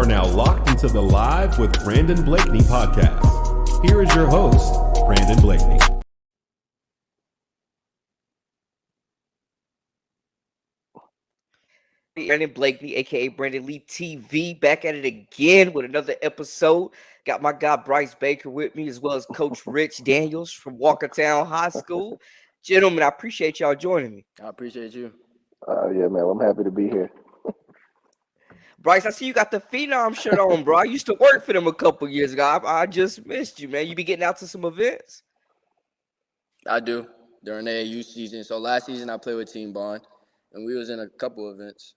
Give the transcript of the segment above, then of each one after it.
now locked into the Live with Brandon Blakney podcast. Here is your host, Brandon Blakney. Brandon Blakney, aka Brandon Lee TV, back at it again with another episode. Got my guy Bryce Baker with me, as well as Coach Rich Daniels from Walkertown High School. Gentlemen, I appreciate y'all joining me. I appreciate you. Yeah, man, I'm happy to be here. Bryce, I see you got the Phenom shirt on, bro. I used to work for them a couple years ago. I just missed you, man. You be getting out to some events? I do during the AAU season. So last season I played with Team Bond, and we was in a couple events.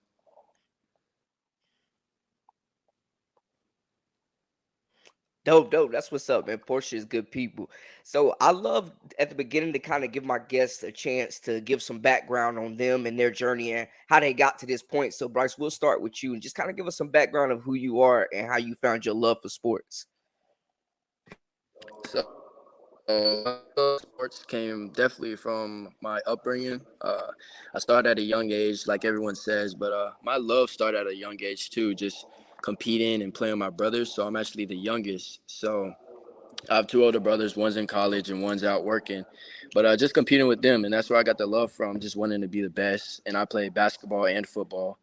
Dope. That's what's up, man. Portia is good people. So I love at the beginning to kind of give my guests a chance to give some background on them and their journey and how they got to this point. So Bryce, we'll start with you and just kind of give us some background of who you are and how you found your love for sports. So sports came definitely from my upbringing. I started at a young age, like everyone says, but my love started at a young age too, just competing and playing with my brothers. So I'm actually the youngest. So I have two older brothers. One's in college and one's out working. But just competing with them, and that's where I got the love from, just wanting to be the best. And I play basketball and football.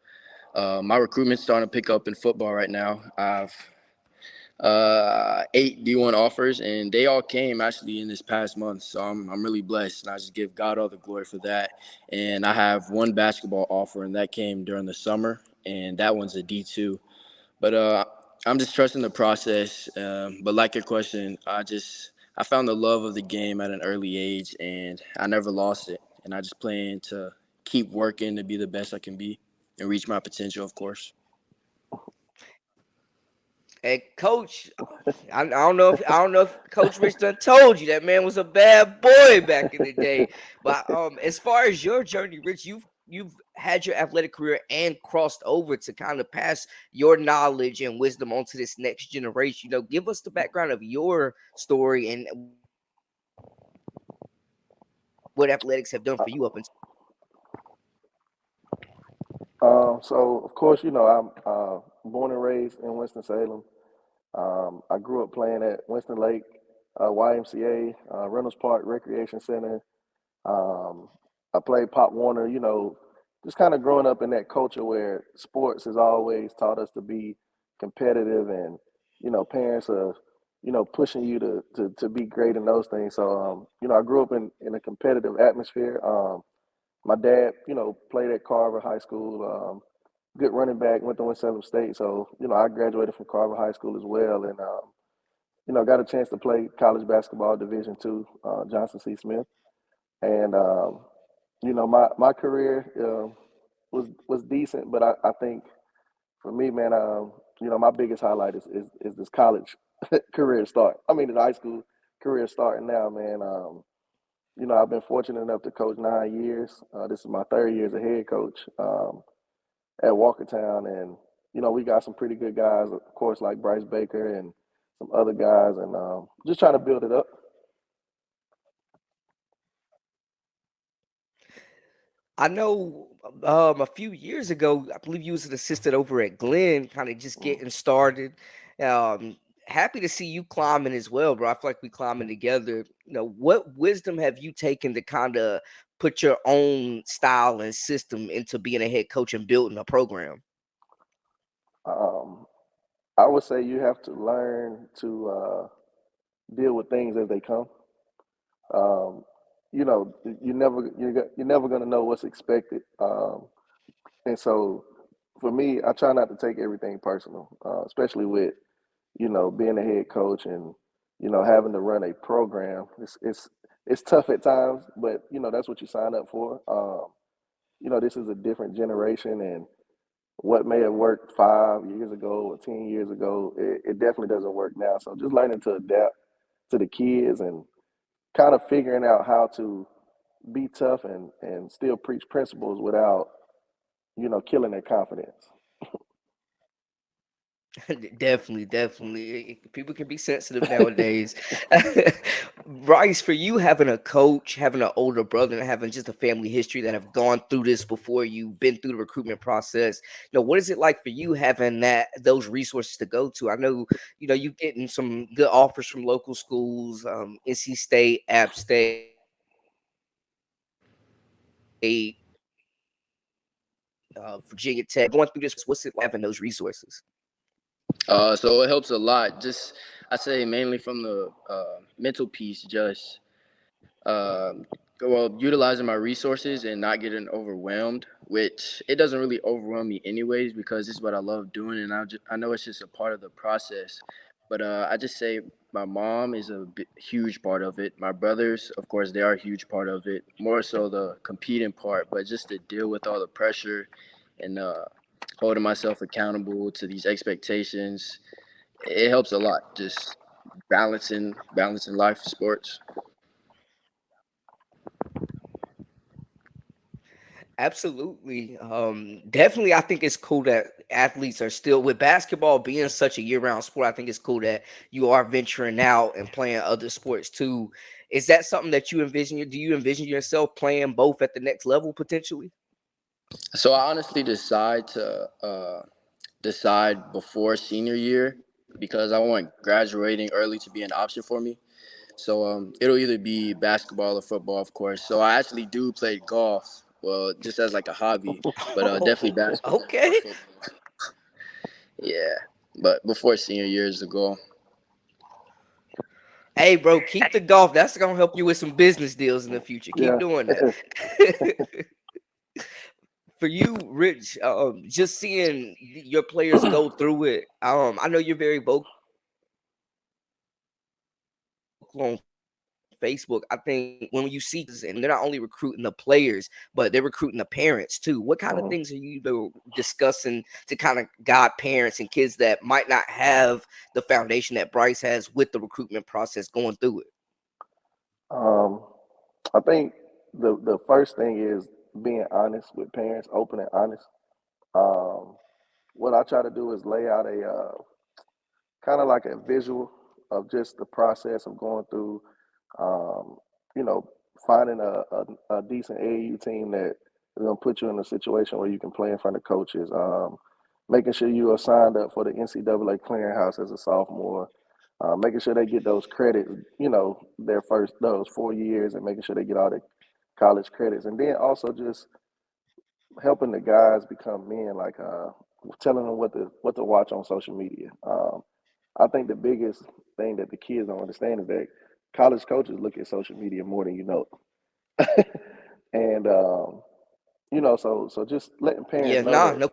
My recruitment's starting to pick up in football right now. I've 8 D1 offers, and they all came actually in this past month. So I'm really blessed, and I just give God all the glory for that. And I have one basketball offer, and that came during the summer, and that one's a D2. But I'm just trusting the process. But like your question, I found the love of the game at an early age, and I never lost it. And I just plan to keep working to be the best I can be and reach my potential, of course. And Coach, I don't know if Coach Rich done told you that man was a bad boy back in the day. But as far as your journey, Rich, you've had your athletic career and crossed over to kind of pass your knowledge and wisdom onto this next generation. Give us the background of your story and what athletics have done for you up until. So of course, I'm born and raised in Winston-Salem. I grew up playing at Winston Lake, YMCA, Reynolds Park Recreation Center. I played Pop Warner, just kind of growing up in that culture where sports has always taught us to be competitive and, parents are, pushing you to be great in those things. So, I grew up in a competitive atmosphere. My dad, played at Carver High School, good running back, went to Winston-Salem State. So, I graduated from Carver High School as well. And, got a chance to play college basketball Division II, Johnson C. Smith. And, my career was decent, but I think for me, man, my biggest highlight is this college career start. I mean, the high school career starting now, man. I've been fortunate enough to coach 9 years. This is my third year as a head coach at Walkertown, and we got some pretty good guys, of course, like Bryce Baker and some other guys, and just trying to build it up. I know a few years ago, I believe you was an assistant over at Glenn, kind of just getting started. Um, Happy to see you climbing as well, bro. I feel like we climbing together. What wisdom have you taken to kind of put your own style and system into being a head coach and building a program? Um, I would say you have to learn to deal with things as they come. Um, you're never gonna know what's expected, and so for me, I try not to take everything personal, especially with being a head coach and having to run a program. It's tough at times, but that's what you sign up for. This is a different generation, and what may have worked 5 years ago or 10 years ago, it definitely doesn't work now. So just learning to adapt to the kids and kind of figuring out how to be tough and still preach principles without killing their confidence. Definitely, definitely. People can be sensitive nowadays. Bryce, for you having a coach, having an older brother, and having just a family history that have gone through this before you, been through the recruitment process, what is it like for you having those resources to go to? I know, you getting some good offers from local schools, NC State, App State, Virginia Tech. Going through this, what's it like having those resources? So it helps a lot. Just I say mainly from the mental piece, just um, utilizing my resources and not getting overwhelmed. Which it doesn't really overwhelm me anyways because it's what I love doing, and I know it's just a part of the process. But I just say my mom is a huge part of it. My brothers, of course, they are a huge part of it. More so the competing part, but just to deal with all the pressure and holding myself accountable to these expectations, it helps a lot. Just balancing life, sports. Absolutely. Definitely, I think it's cool that athletes are still with basketball being such a year-round sport. I think it's cool that you are venturing out and playing other sports too. Is that something that you envision? Do you envision yourself playing both at the next level potentially? So I honestly decide before senior year because I want graduating early to be an option for me. So it'll either be basketball or football, of course. So I actually do play golf, well, just as like a hobby, but definitely Oh, basketball or okay. football. Yeah, but before senior year is the goal. Hey, bro, keep the golf. That's gonna help you with some business deals in the future. Keep Yeah. doing that. For you, Rich, just seeing your players go through it. I know you're very vocal on Facebook. I think when you see and they're not only recruiting the players, but they're recruiting the parents too. What kind of Mhm. things are you discussing to kind of guide parents and kids that might not have the foundation that Bryce has with the recruitment process going through it? Um, I think the first thing is being honest with parents, open and honest. Um, what I try to do is lay out a kind of like a visual of just the process of going through, um, you know, finding a decent AAU team that is going to put you in a situation where you can play in front of coaches, making sure you are signed up for the NCAA clearinghouse as a sophomore, making sure they get those credits, their first, those 4 years, and making sure they get all the college credits. And then also just helping the guys become men, like telling them what to watch on social media. I think the biggest thing that the kids don't understand is that college coaches look at social media more than you know. And so just letting parents Yeah, know nah, that, no.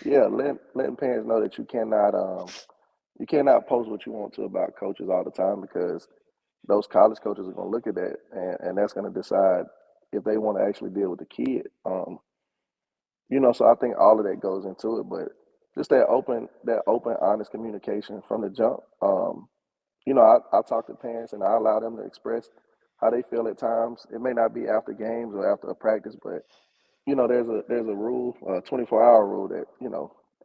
yeah, letting parents know that you cannot post what you want to about coaches all the time, because those college coaches are going to look at that, and that's going to decide if they want to actually deal with the kid. So I think all of that goes into it, but just that open, honest communication from the jump. I talk to parents and I allow them to express how they feel at times. It may not be after games or after a practice, but there's a rule, a 24-hour rule that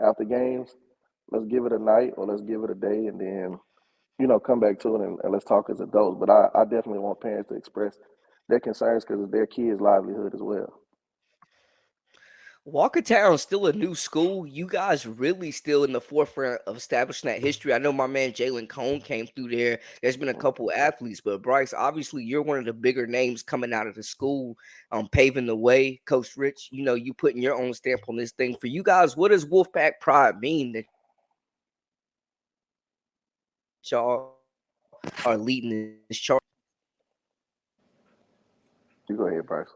after games, let's give it a night or let's give it a day, and then come back to it, and let's talk as adults. But I definitely want parents to express their concerns because it's their kids' livelihood as well. Walkertown is still a new school. You guys really still in the forefront of establishing that history. I know my man Jalen Cone came through there. There's been a couple athletes, but Bryce, obviously you're one of the bigger names coming out of the school, paving the way. Coach Rich, you putting your own stamp on this thing. For you guys, what does Wolfpack Pride mean that y'all are leading this charge? You go ahead, Bryce.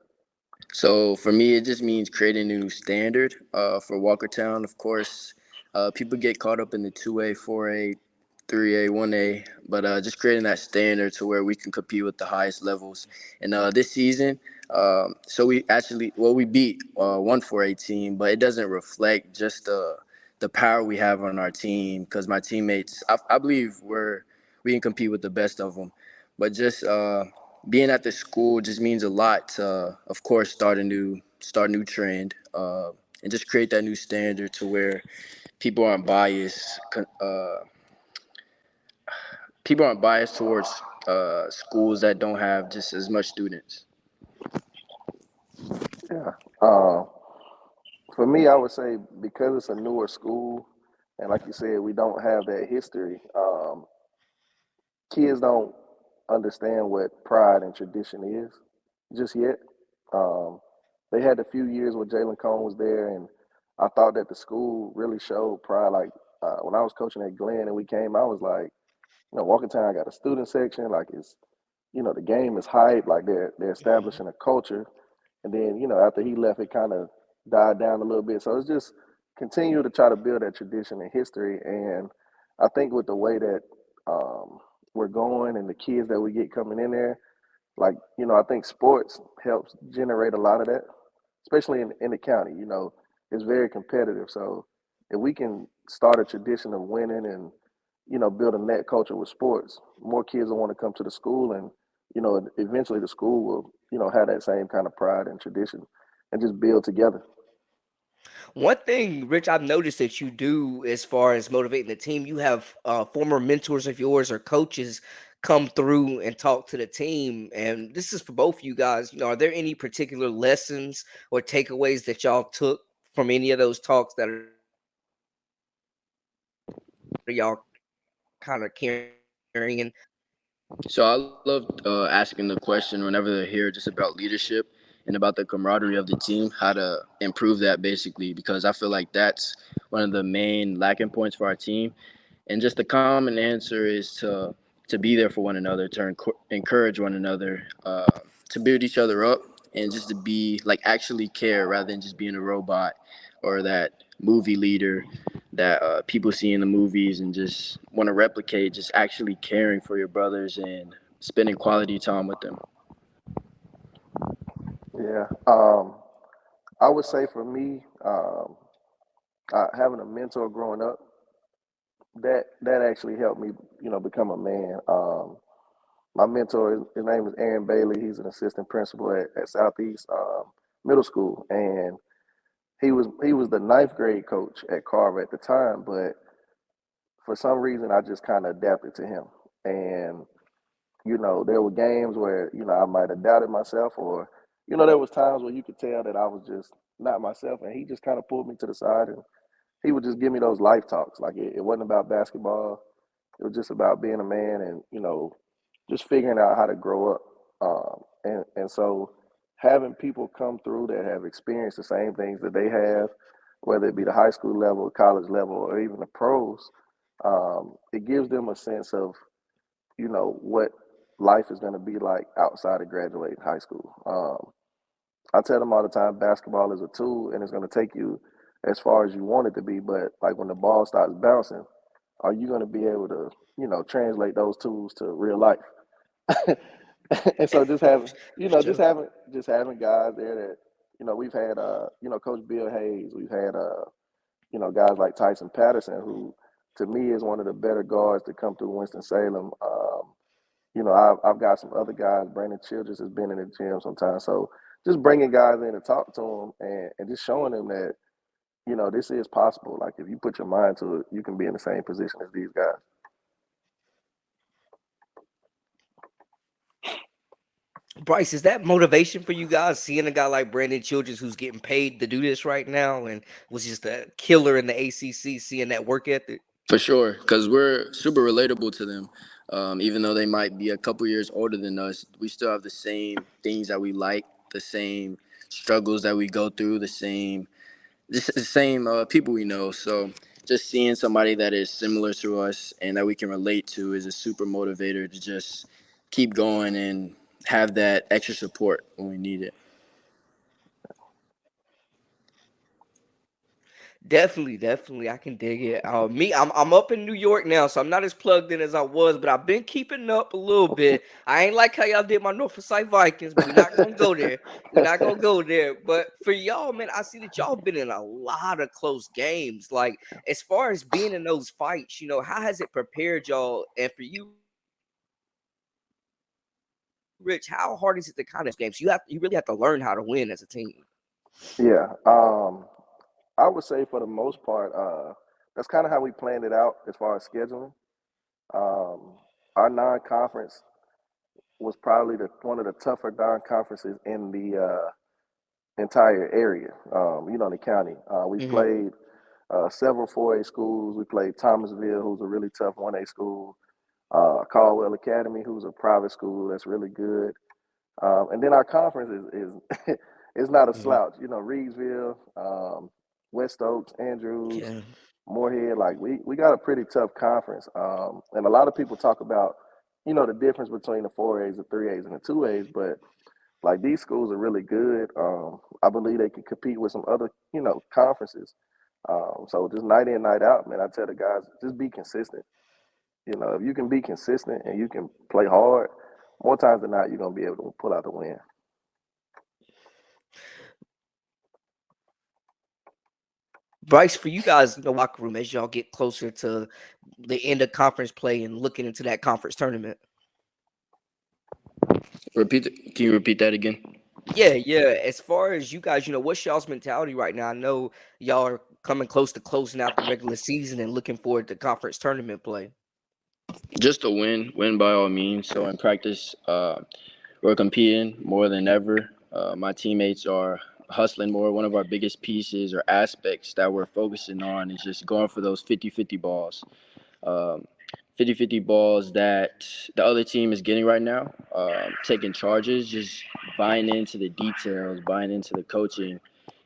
So for me, it just means creating a new standard for Walkertown. Of course, people get caught up in the 2A, 4A, 3A, 1A, but just creating that standard to where we can compete with the highest levels. And this season, so we beat one 4A team, but it doesn't reflect just the power we have on our team, because my teammates, I believe we can compete with the best of them, but just being at the school just means a lot to, of course, start a new trend, and just create that new standard to where people aren't biased. People aren't biased towards schools that don't have just as much students. Yeah. Um, for me, I would say because it's a newer school, and like you said, we don't have that history. Kids don't understand what pride and tradition is just yet. Um, they had a few years where Jalen Cone was there, and I thought that the school really showed pride. Like when I was coaching at Glenn and we came, I was like, Walkertown got a student section. Like the game is hype. Like they're Mhm. establishing a culture. And then after he left, it kind of died down a little bit. So it's just continue to try to build that tradition and history. And I think with the way that we're going and the kids that we get coming in there, like I think sports helps generate a lot of that, especially in the county. It's very competitive. So if we can start a tradition of winning and build a net culture with sports, more kids will want to come to the school, and eventually the school will have that same kind of pride and tradition, and just build together. One thing, Rich, I've noticed that you do as far as motivating the team, you have former mentors of yours or coaches come through and talk to the team. And this is for both you guys. Are there any particular lessons or takeaways that y'all took from any of those talks that are y'all kind of carrying? So I love asking the question whenever they're here just about leadership and about the camaraderie of the team, how to improve that basically, because I feel like that's one of the main lacking points for our team. And just the common answer is to be there for one another, to encourage one another, to build each other up, and just to be like actually care rather than just being a robot or that movie leader that people see in the movies and just want to replicate. Just actually caring for your brothers and spending quality time with them. Yeah. I would say for me, having a mentor growing up, that actually helped me, become a man. My mentor, his name is Aaron Bailey. He's an assistant principal at Southeast Middle School, and he was the ninth grade coach at Carver at the time. But for some reason, I just kind of adapted to him, and there were games where I might have doubted myself, or there was times where you could tell that I was just not myself, and he just kind of pulled me to the side, and he would just give me those life talks. Like it wasn't about basketball. It was just about being a man and just figuring out how to grow up. And so having people come through that have experienced the same things that they have, whether it be the high school level, college level, or even the pros, it gives them a sense of what life is going to be like outside of graduating high school. I tell them all the time, basketball is a tool and it's going to take you as far as you want it to be. But like when the ball starts bouncing, are you going to be able to, translate those tools to real life? And so just having, For sure. just having guys there that, we've had, Coach Bill Hayes, we've had, guys like Tyson Patterson, who to me is one of the better guards to come through Winston-Salem. I've got some other guys. Brandon Childress has been in the gym sometimes. So just bringing guys in to talk to them and just showing them that, this is possible. Like if you put your mind to it, you can be in the same position as these guys. Bryce, is that motivation for you guys seeing a guy like Brandon Childress who's getting paid to do this right now and was just a killer in the ACC, seeing that work ethic? For sure, because we're super relatable to them. Even though they might be a couple years older than us, we still have the same things that we like, the same struggles that we go through, the same people we know. So just seeing somebody that is similar to us and that we can relate to is a super motivator to just keep going and have that extra support when we need it. Definitely, definitely, I can dig it. I'm up in New York now, so I'm not as plugged in as I was, but I've been keeping up a little bit. I ain't like how y'all did my Norfolk Site Vikings, but we're not gonna go there. We're not gonna go there. But for y'all, man, I see that y'all been in a lot of close games. Like as far as being in those fights, how has it prepared y'all? And for you, Rich, how hard is it to kind of win those games? You really have to learn how to win as a team. Yeah. I would say for the most part, that's kind of how we planned it out as far as scheduling. Um, our non-conference was probably one of the tougher non-conferences in the entire area. In the county, we Hmm. played several 4A schools. We played Thomasville, who's a really tough 1A school. Caldwell Academy, who's a private school that's really good. And then our conference is it's not a Hmm. slouch. Reedsville, West Oaks, Andrews, Yeah. Moorhead. Like we got a pretty tough conference. And a lot of people talk about the difference between the 4As, the 3As, and the 2As, but like these schools are really good. I believe they can compete with some other conferences. So just night in, night out, man. I tell the guys, just be consistent. If you can be consistent and you can play hard, more times than not, you're gonna be able to pull out the win. Bryce, for you guys in the locker room as y'all get closer to the end of conference play and looking into that conference tournament. Can you repeat that again? Yeah, yeah. As far as you guys, what's y'all's mentality right now? I know y'all are coming close to closing out the regular season and looking forward to conference tournament play. Just a win by all means. So in practice, we're competing more than ever. My teammates are hustling more. One of our biggest pieces or aspects that we're focusing on is just going for those 50-50 balls. Um, 50-50 balls that the other team is getting right now, taking charges, just buying into the details, buying into the coaching.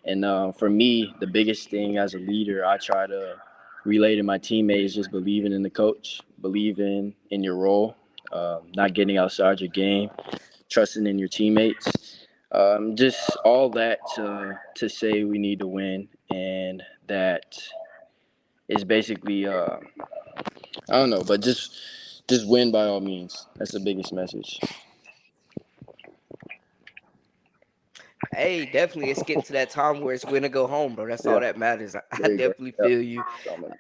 And for me, the biggest thing as a leader, I try to relay to my teammates just believing in the coach, believing in your role, not getting outside your game, trusting in your teammates. Just all that to say we need to win, and that is basically I don't know, but just win by all means. That's the biggest message. Hey, definitely, it's getting to that time where it's win or go home, bro. That's all Yeah, that matters. I There you go. definitely Yep. feel you. So many.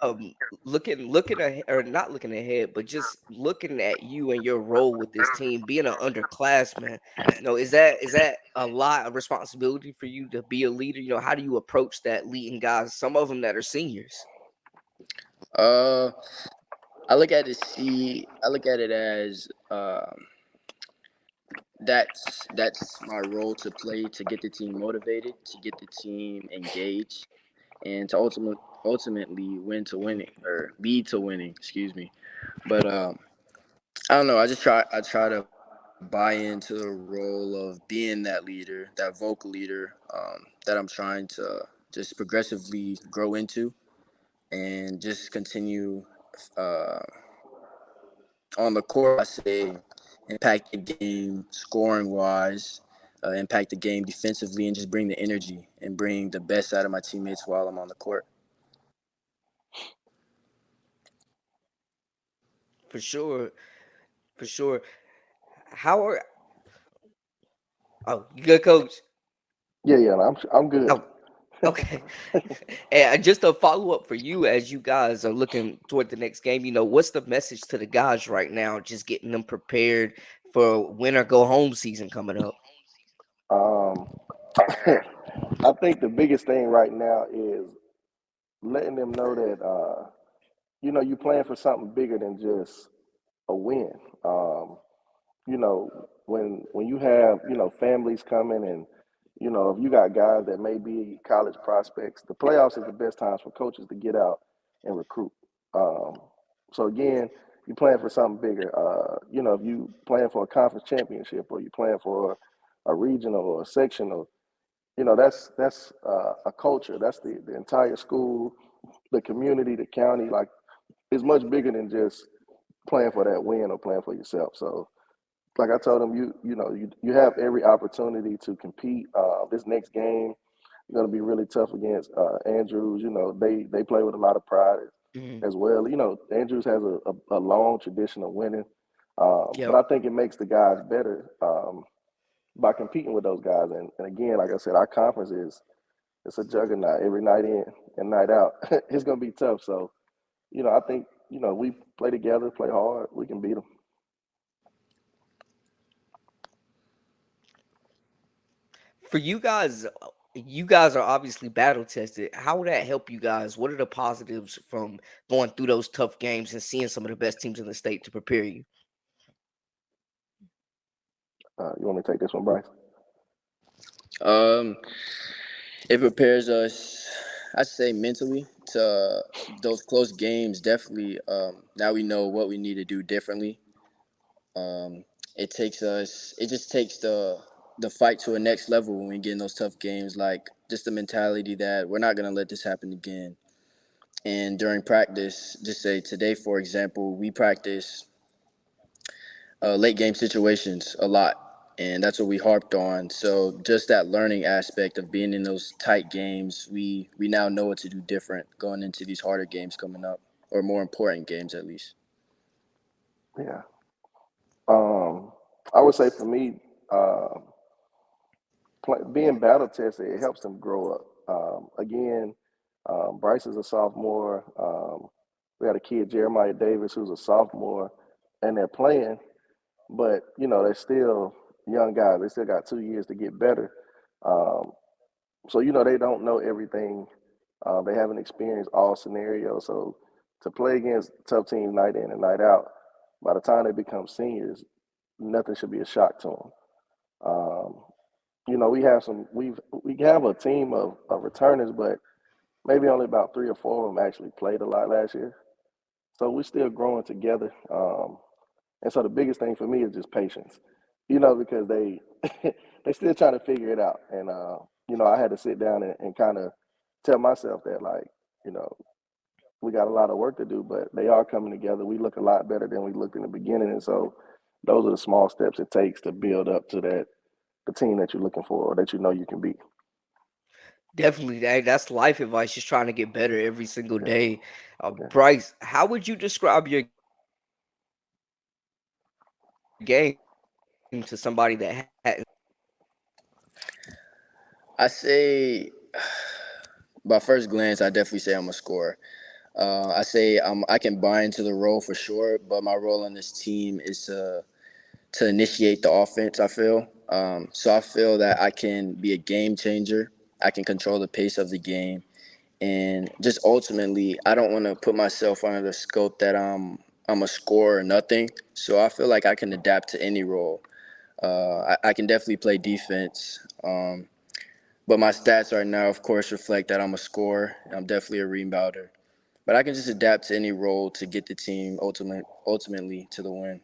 Looking ahead, or not looking ahead, but just looking at you and your role with this team, being an underclassman. Is that a lot of responsibility for you to be a leader? How do you approach that leading guys? Some of them that are seniors. Uh, I look at it as that's my role to play to get the team motivated, to get the team engaged, and to ultimately win to winning or lead to winning. Excuse me. But I don't know. I try to buy into the role of being that leader, that vocal leader that I'm trying to just progressively grow into and just continue uh, on the court. I say impact the game scoring wise, impact the game defensively, and just bring the energy and bring the best out of my teammates while I'm on the court. For sure, for sure. How are you good, coach? yeah, yeah. I'm good. Oh, okay. And just a follow up for you as you guys are looking toward the next game, what's the message to the guys right now, just getting them prepared for win or go home season coming up? Um, I think the biggest thing right now is letting them know that you playing for something bigger than just a win. When you have families coming and if you got guys that may be college prospects, the playoffs is the best times for coaches to get out and recruit. Um, so again, you playing for something bigger. If you playing for a conference championship or you playing for a regional or a sectional, that's a culture. That's the entire school, the community, the county. Like it's much bigger than just playing for that win or playing for yourself. So like I told them, you have every opportunity to compete. This next game is going to be really tough against Andrews. They play with a lot of pride Mhm. as well. Andrews has a long tradition of winning, but Yep. I think it makes the guys better by competing with those guys. And again, like I said, our conference is it's a juggernaut every night in and night out. It's going to be tough. So I think we play together, play hard, we can beat them. For you guys, You guys are obviously battle tested. How would that help you guys? What are the positives from going through those tough games and seeing some of the best teams in the state to prepare you? You want me to take this one, Bryce? Um, it prepares us, I say, mentally to those close games. Definitely. Now we know what we need to do differently. Um, it takes us. It just takes the fight to a next level when we get in those tough games. Like just the mentality that we're not gonna let this happen again. And during practice, just say today, for example, we practice late game situations a lot. And that's what we harped on. So just that learning aspect of being in those tight games, we now know what to do different going into these harder games coming up, or more important games at least. Yeah. I would say for me, being battle tested, it helps them grow up. Again, Bryce is a sophomore. We had a kid, Jeremiah Davis, who's a sophomore, and they're playing, but they're still young guys. They still got 2 years to get better. Um, so they don't know everything. They haven't experienced all scenarios. So to play against tough teams night in and night out, by the time they become seniors, nothing should be a shock to them. Um, we have a team of returners, but maybe only about 3 or 4 of them actually played a lot last year. So we're still growing together. And so the biggest thing for me is just patience, because they they still trying to figure it out. And I had to sit down and kind of tell myself that, like, you know, we got a lot of work to do, but they are coming together. We look a lot better than we looked in the beginning, and so those are the small steps it takes to build up to the team that you're looking for, or that you can be. Definitely, that's life advice. Just trying to get better every single Yeah, day. yeah. Bryce, how would you describe your game to somebody that hadn't? I say, by first glance, I definitely say I'm a scorer. I say I can buy into the role for sure, but my role on this team is to initiate the offense. I feel so. I feel that I can be a game changer. I can control the pace of the game, and just ultimately, I don't want to put myself under the scope that I'm a scorer or nothing. So I feel like I can adapt to any role. I can definitely play defense. But my stats right now, of course, reflect that I'm a scorer. I'm definitely a rebounder. But I can just adapt to any role to get the team ultimately to the win.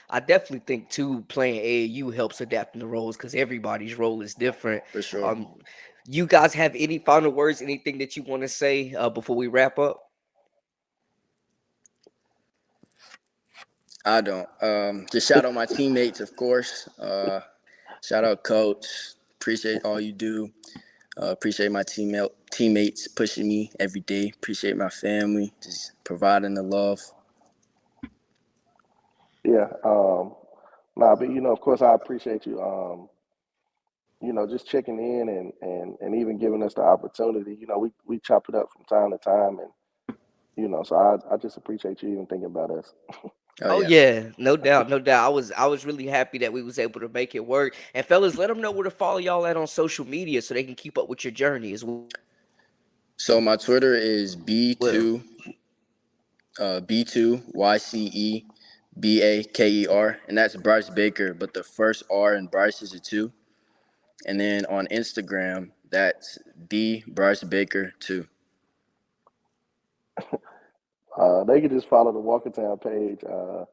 I definitely think too playing AAU helps adapting the roles because everybody's role is different. For sure. Um, you guys have any final words? Anything that you want to say before we wrap up? I don't. Just shout out my teammates, of course. Shout out coach. Appreciate all you do. Appreciate my teammates pushing me every day. Appreciate my family, just providing the love. Yeah. Nah, but of course, I appreciate you. Just checking in and even giving us the opportunity. We chop it up from time to time, and so I just appreciate you even thinking about us. Oh Oh yeah. yeah, no doubt, no doubt. I was really happy that we was able to make it work. And fellas, let them know where to follow y'all at on social media so they can keep up with your journey as So my Twitter is well. B2YCEBAKER, and that's Bryce Baker, but the first R in Bryce is a two. And then on Instagram, that's B Bryce Baker 2. They can just follow the Walkertown page on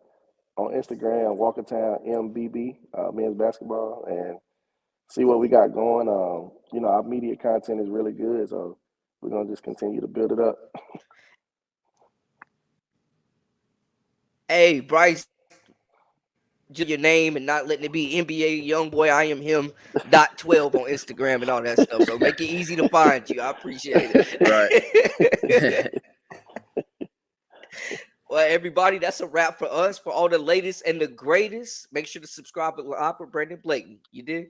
Instagram, Walkertown MBB, men's basketball, and see what we got going. Our media content is really good, so we're gonna just continue to build it up. Hey, Bryce, just your name and not letting it be NBA young boy. I am him. Dot 12 on Instagram and all that stuff, bro. Make it easy to find you. I appreciate Right. it. Well, everybody, that's a wrap for us. For all the latest and the greatest, make sure to subscribe and live for Brandon Blakney. You did?